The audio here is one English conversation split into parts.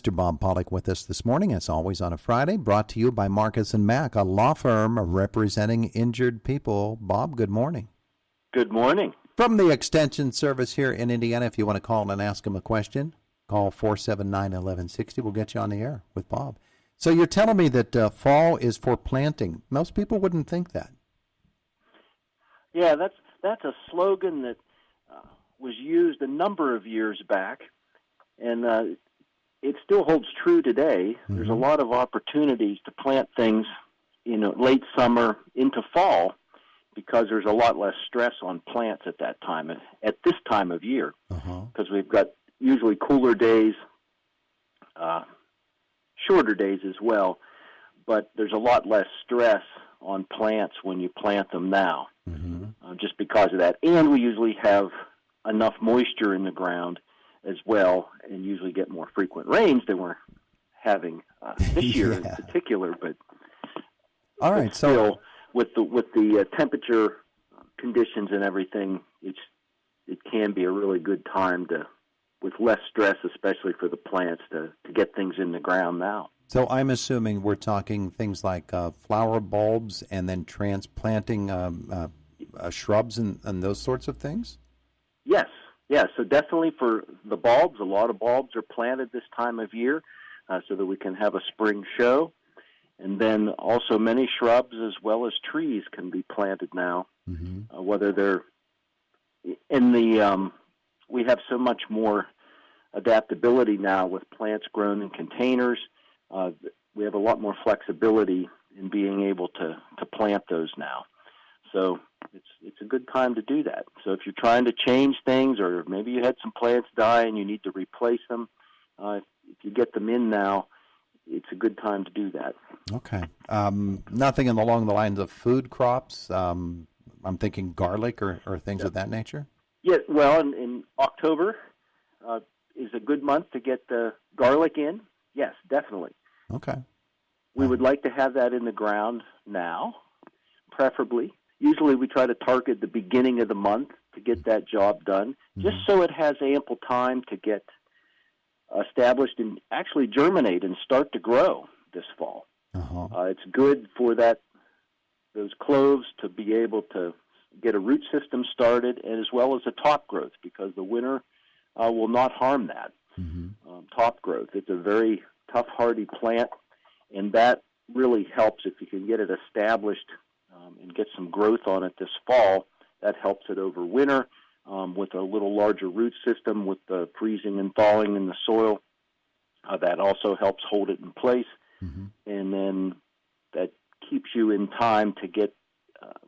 Mr. Bob Pollock with us this morning, as always on a Friday, brought to you by Marcus & Mack, a law firm representing injured people. Bob, good morning. Good morning. From the Extension Service here in Indiana, if you want to call and ask him a question, call 479-1160. We'll get you on the air with Bob. So you're telling me that fall is for planting. Most people wouldn't think that. Yeah, that's a slogan that was used a number of years back, and it still holds true today. Mm-hmm. There's a lot of opportunities to plant things, late summer into fall, because there's a lot less stress on plants at this time of year, because we've got usually cooler days, shorter days as well, but there's a lot less stress on plants when you plant them now, just because of that. And we usually have enough moisture in the ground as well, and usually get more frequent rains than we're having this year in particular. But all right, still, with the temperature conditions and everything, it can be a really good time with less stress, especially for the plants, to get things in the ground now. So I'm assuming we're talking things like flower bulbs and then transplanting shrubs and those sorts of things? Yes. Yeah, so definitely for the bulbs, a lot of bulbs are planted this time of year so that we can have a spring show. And then also many shrubs as well as trees can be planted now, whether they're in the we have so much more adaptability now with plants grown in containers. We have a lot more flexibility in being able to plant those now. So it's a good time to do that. So if you're trying to change things, or maybe you had some plants die and you need to replace them, if you get them in now, it's a good time to do that. Okay. Nothing along the lines of food crops? I'm thinking garlic or things of that nature? Yeah, well, in October is a good month to get the garlic in. Yes, definitely. Okay. We would like to have that in the ground now, preferably. Usually we try to target the beginning of the month to get that job done, just so it has ample time to get established and actually germinate and start to grow this fall. It's good for those cloves to be able to get a root system started, and as well as a top growth, because the winter will not harm that top growth. It's a very tough, hardy plant, and that really helps if you can get it established and get some growth on it this fall. That helps it over winter with a little larger root system with the freezing and thawing in the soil. That also helps hold it in place, and then that keeps you in time to get,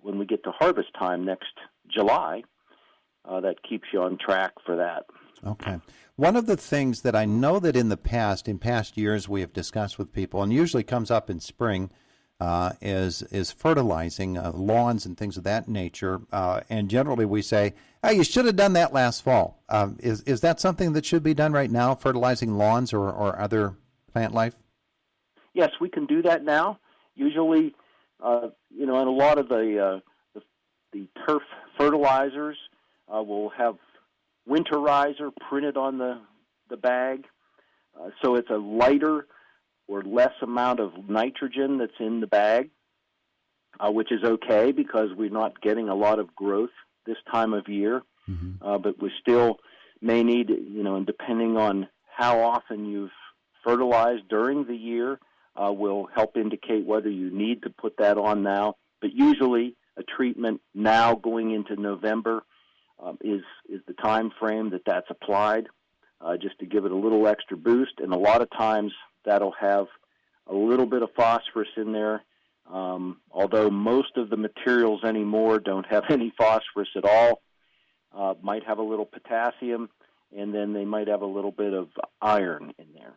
when we get to harvest time next July, that keeps you on track for that. Okay. One of the things that I know that in past years we have discussed with people, and usually comes up in spring, is fertilizing lawns and things of that nature. And generally we say, hey, you should have done that last fall. Is that something that should be done right now, fertilizing lawns or other plant life? Yes, we can do that now. Usually, and a lot of the turf fertilizers will have winterizer printed on the bag, so it's a lighter or less amount of nitrogen that's in the bag, which is okay because we're not getting a lot of growth this time of year. But we still may need, and depending on how often you've fertilized during the year, will help indicate whether you need to put that on now. But usually a treatment now going into November is the time frame that's applied, just to give it a little extra boost. And a lot of times that'll have a little bit of phosphorus in there, although most of the materials anymore don't have any phosphorus at all. Might have a little potassium, and then they might have a little bit of iron in there.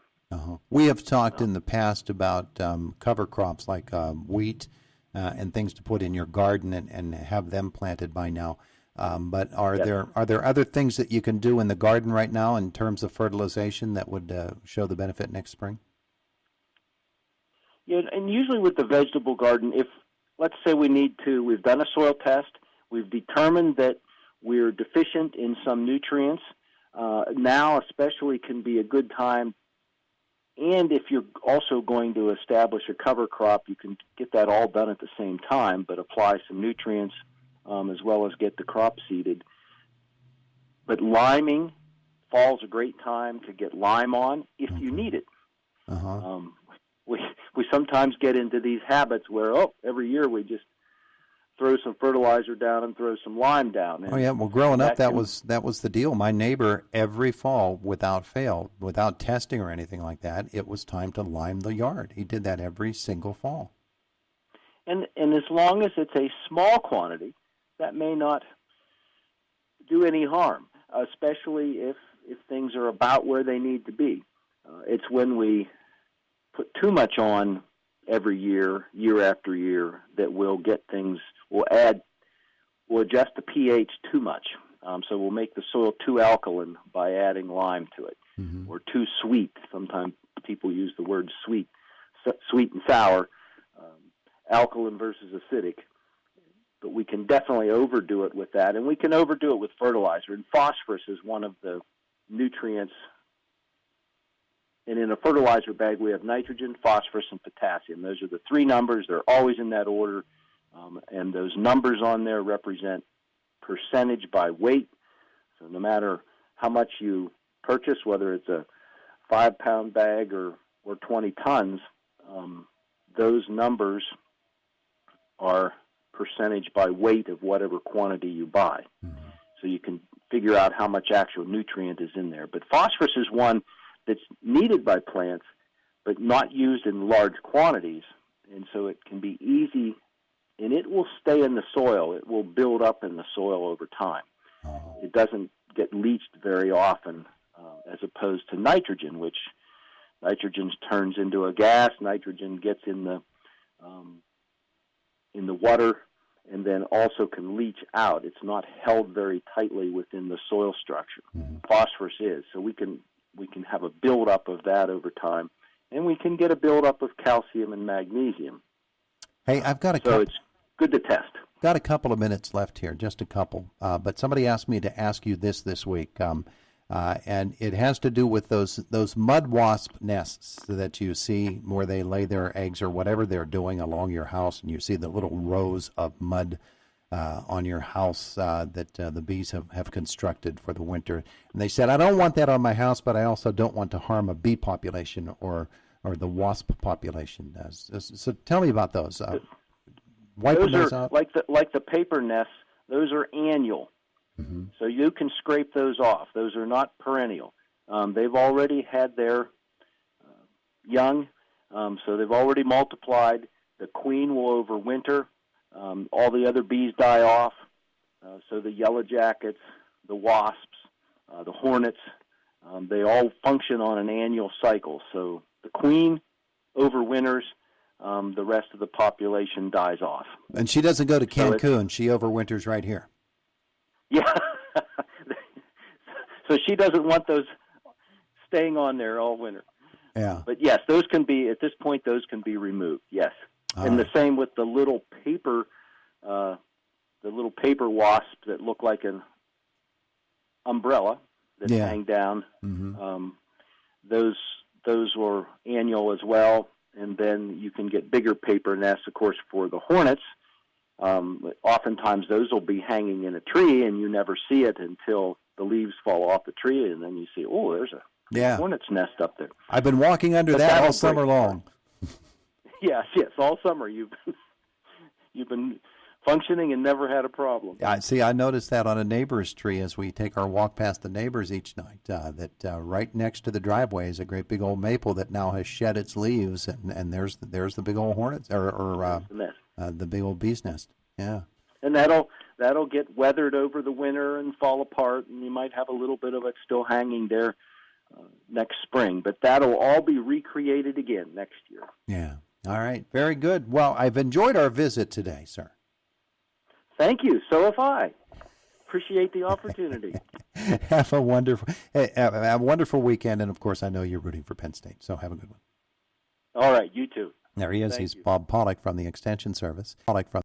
We have talked in the past about cover crops like wheat and things to put in your garden and have them planted by now. But are there other things that you can do in the garden right now in terms of fertilization that would show the benefit next spring? Yeah, and usually with the vegetable garden, if let's say we've done a soil test, we've determined that we're deficient in some nutrients. Now especially can be a good time And if you're also going to establish a cover crop, you can get that all done at the same time, but apply some nutrients as well as get the crop seeded. But liming, fall's a great time to get lime on if you need it. Uh-huh. We sometimes get into these habits where, every year we just throw some fertilizer down and throw some lime down. And oh, yeah. Well, growing up, that was the deal. My neighbor, every fall, without fail, without testing or anything like that, it was time to lime the yard. He did that every single fall. And as long as it's a small quantity, that may not do any harm, especially if things are about where they need to be. It's when we put too much on every year, year after year, that we'll adjust the pH too much. So we'll make the soil too alkaline by adding lime to it, or too sweet. Sometimes people use the word sweet and sour, alkaline versus acidic. But we can definitely overdo it with that, and we can overdo it with fertilizer. And phosphorus is one of the nutrients. And in a fertilizer bag, we have nitrogen, phosphorus, and potassium. Those are the three numbers. They're always in that order. And those numbers on there represent percentage by weight. So no matter how much you purchase, whether it's a 5-pound bag or 20 tons, those numbers are percentage by weight of whatever quantity you buy. So you can figure out how much actual nutrient is in there. But phosphorus is one that's needed by plants, but not used in large quantities. And so it can be easy, and it will stay in the soil. It will build up in the soil over time. It doesn't get leached very often, as opposed to nitrogen, which nitrogen turns into a gas. Nitrogen gets in the water and then also can leach out. It's not held very tightly within the soil structure. Phosphorus is. So we can have a buildup of that over time, and we can get a buildup of calcium and magnesium. Hey, I've got so it's good to test. Got a couple of minutes left here, just a couple. But somebody asked me to ask you this week, and it has to do with those mud wasp nests that you see where they lay their eggs or whatever they're doing along your house, and you see the little rows of mud on your house that the bees have constructed for the winter. And they said, I don't want that on my house, but I also don't want to harm a bee population or the wasp population. So tell me about those. Those are out? like the paper nests. Those are annual. So you can scrape those off. Those are not perennial. They've already had their young, so they've already multiplied. The queen will overwinter. All the other bees die off. So the yellow jackets, the wasps, the hornets, they all function on an annual cycle. So the queen overwinters. The rest of the population dies off. And she doesn't go to Cancun. She overwinters right here. Yeah. So she doesn't want those staying on there all winter. Yeah. But yes, those can be, at this point, those can be removed. Yes. And the same with the little paper wasps that look like an umbrella that hang down. Those are annual as well. And then you can get bigger paper nests, of course, for the hornets. Oftentimes those will be hanging in a tree, and you never see it until the leaves fall off the tree, and then you see, there's a hornet's nest up there. I've been walking under that all summer long. Yes, all summer you've been functioning and never had a problem. Yeah, see, I noticed that on a neighbor's tree as we take our walk past the neighbors each night, that right next to the driveway is a great big old maple that now has shed its leaves, and there's the big old hornets, or the big old bee's nest. Yeah. And that'll get weathered over the winter and fall apart, and you might have a little bit of it still hanging there next spring. But that'll all be recreated again next year. Yeah. All right. Very good. Well, I've enjoyed our visit today, sir. Thank you. So have I. Appreciate the opportunity. Have a wonderful weekend, and of course, I know you're rooting for Penn State, so have a good one. All right, you too. There he is. He's Bob Pollock from the Extension Service. Pollock from